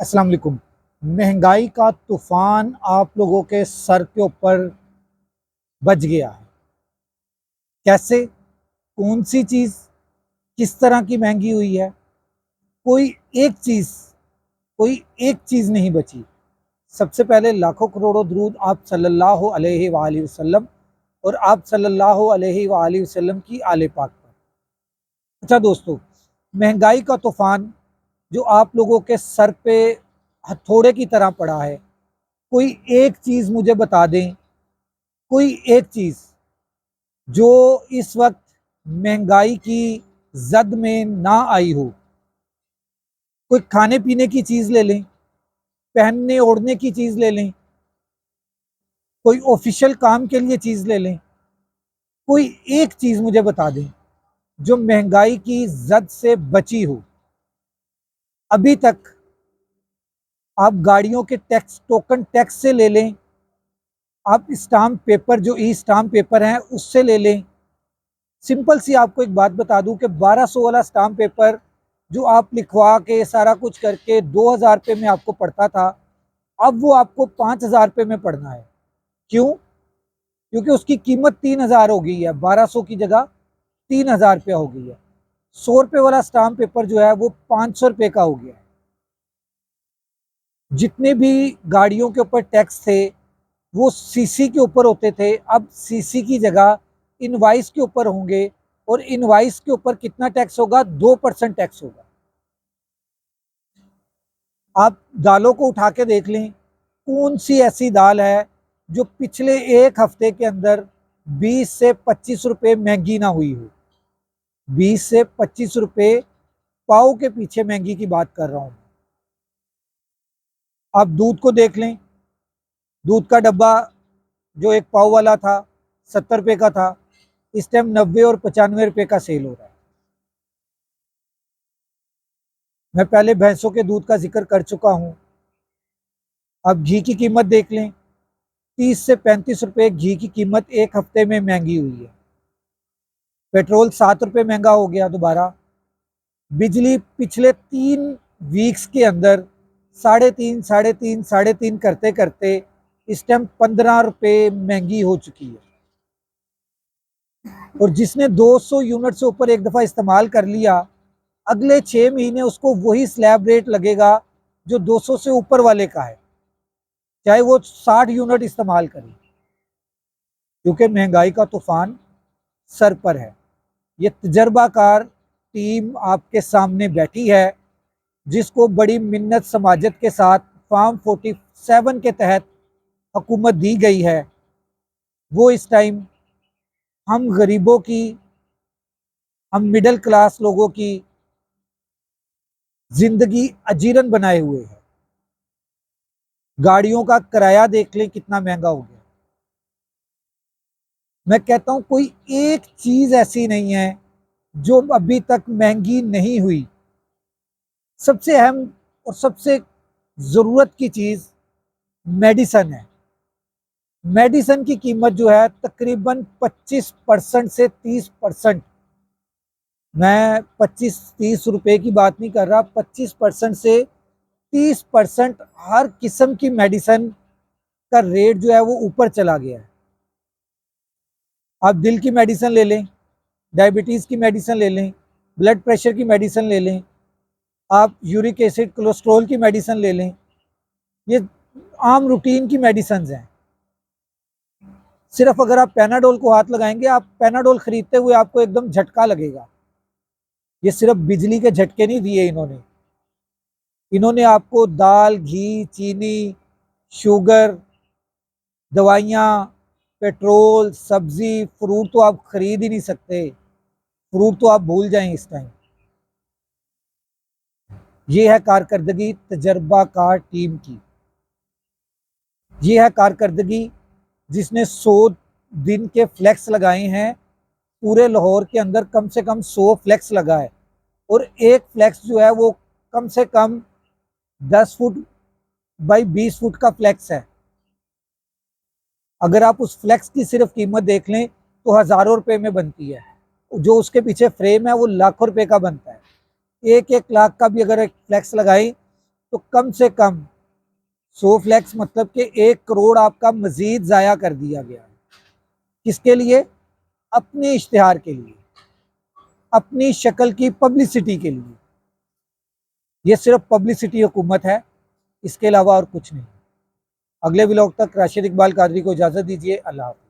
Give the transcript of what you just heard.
अस्सलाम वालेकुम। महंगाई का तूफान आप लोगों के सर के ऊपर बज गया है। कैसे? कौन सी चीज़ किस तरह की महंगी हुई है? कोई एक चीज़ कोई एक चीज़ नहीं बची। सबसे पहले लाखों करोड़ों दरूद आप सल्लल्लाहु अलैहि वालैहि वसल्लम और आप सल्लल्लाहु अलैहि वालैहि वसल्लम की आले पाक पर। अच्छा दोस्तों, महंगाई का तूफान जो आप लोगों के सर पे हथौड़े की तरह पड़ा है, कोई एक चीज़ मुझे बता दें, कोई एक चीज़ जो इस वक्त महंगाई की जद में ना आई हो। कोई खाने पीने की चीज़ ले लें, पहनने ओढ़ने की चीज़ ले लें, कोई ऑफिशियल काम के लिए चीज़ ले लें। कोई एक चीज़ मुझे बता दें जो महंगाई की जद से बची हो। अभी तक आप गाड़ियों के टैक्स, टोकन टैक्स से ले लें, आप स्टाम्प पेपर जो ई स्टाम्प पेपर हैं उससे ले लें। सिंपल सी आपको एक बात बता दूं कि 1200 वाला स्टाम्प पेपर जो आप लिखवा के सारा कुछ करके 2000 रुपये में आपको पड़ता था, अब वो आपको 5000 रुपये में पड़ना है। क्यों? क्योंकि उसकी कीमत 3000 हो गई है, 1200 की जगह 3000 रुपया हो गई है। 100 रुपये वाला स्टाम्प पेपर जो है वो 500 रुपये का हो गया है। जितने भी गाड़ियों के ऊपर टैक्स थे वो सीसी के ऊपर होते थे, अब सीसी की जगह इनवाइस के ऊपर होंगे। और इनवाइस के ऊपर कितना टैक्स होगा? 2% टैक्स होगा। आप दालों को उठा के देख लें, कौन सी ऐसी दाल है जो पिछले एक हफ्ते के अंदर 20 से 25 रुपए महंगी ना हुई हो। 20 से 25 रुपए पाव के पीछे महंगी की बात कर रहा हूं। आप दूध को देख लें, दूध का डब्बा जो एक पाव वाला था 70 रुपए का था, इस टाइम 90 और 95 रुपए का सेल हो रहा है। मैं पहले भैंसों के दूध का जिक्र कर चुका हूं। अब घी की कीमत देख लें, 30 से 35 रुपए घी की कीमत एक हफ्ते में महंगी हुई है। पेट्रोल 7 रुपए महंगा हो गया दोबारा। बिजली पिछले 3 वीक्स के अंदर साढ़े तीन करते करते इस टाइम 15 रुपए महंगी हो चुकी है। और जिसने 200 यूनिट से ऊपर एक दफा इस्तेमाल कर लिया, अगले 6 महीने उसको वही स्लैब रेट लगेगा जो 200 से ऊपर वाले का है, चाहे वो 60 यूनिट इस्तेमाल करे। क्योंकि महंगाई का तूफान सर पर है। ये तजर्बाकार टीम आपके सामने बैठी है, जिसको बड़ी मिन्नत समाजत के साथ फार्म 47 के तहत हुकूमत दी गई है। वो इस टाइम हम गरीबों की, हम मिडिल क्लास लोगों की जिंदगी अजीरन बनाए हुए है। गाड़ियों का किराया देख लें कितना महंगा हो गया। मैं कहता हूं कोई एक चीज ऐसी नहीं है जो अभी तक महंगी नहीं हुई। सबसे अहम और सबसे जरूरत की चीज मेडिसन है। मेडिसन की कीमत जो है तकरीबन 25% से 30%, मैं 25-30 रुपए की बात नहीं कर रहा, 25% से 30% हर किस्म की मेडिसन का रेट जो है वो ऊपर चला गया है। आप दिल की मेडिसिन ले लें, डायबिटीज़ की मेडिसिन ले लें, ब्लड प्रेशर की मेडिसिन ले लें, आप यूरिक एसिड कोलेस्ट्रॉल की मेडिसिन ले लें, ये आम रूटीन की मेडिसिन हैं। सिर्फ अगर आप पैनाडोल को हाथ लगाएंगे, आप पैनाडोल खरीदते हुए आपको एकदम झटका लगेगा। ये सिर्फ बिजली के झटके नहीं दिए इन्होंने, इन्होंने आपको दाल, घी, चीनी, शुगर, दवाइयाँ, पेट्रोल, सब्जी, फ्रूट तो आप खरीद ही नहीं सकते। फ्रूट तो आप भूल जाएं इस टाइम। ये है कारकर्दगी तजर्बाकार टीम की। ये है कारकर्दगी जिसने 100 दिन के फ्लैक्स लगाए हैं। पूरे लाहौर के अंदर कम से कम 100 फ्लैक्स लगा है, और एक फ्लैक्स जो है वो कम से कम 10 फुट बाई 20 फुट का फ्लैक्स है। अगर आप उस फ्लैक्स की सिर्फ कीमत देख लें तो हज़ारों रुपए में बनती है। जो उसके पीछे फ्रेम है वो लाखों रुपए का बनता है। 1-1 लाख का भी अगर एक फ्लैक्स लगाएं तो कम से कम 100 फ्लैक्स मतलब कि 1 करोड़ आपका मजीद ज़ाया कर दिया गया है। किसके लिए? अपने इश्तिहार के लिए, अपनी शक्ल की पब्लिसिटी के लिए। ये सिर्फ पब्लिसिटी हुकूमत है, इसके अलावा और कुछ नहीं। अगले व्लॉग तक राशिद इकबाल कादरी को इजाज़त दीजिए। अल्लाह हाफ़िज़।